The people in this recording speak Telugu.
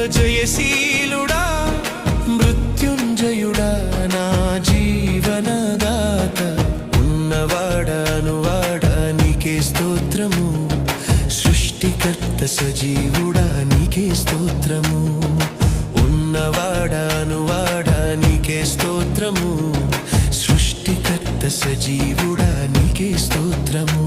జయశీలుడా మృత్యుంజయుడా నా జీవనదాత ఉన్నవాడా నీకే స్తోత్రము సృష్టికర్త సజీవుడా నీకే స్తోత్రము ఉన్నవాడా నీకే స్తోత్రము సృష్టికర్త సజీవుడా నీకే స్తోత్రము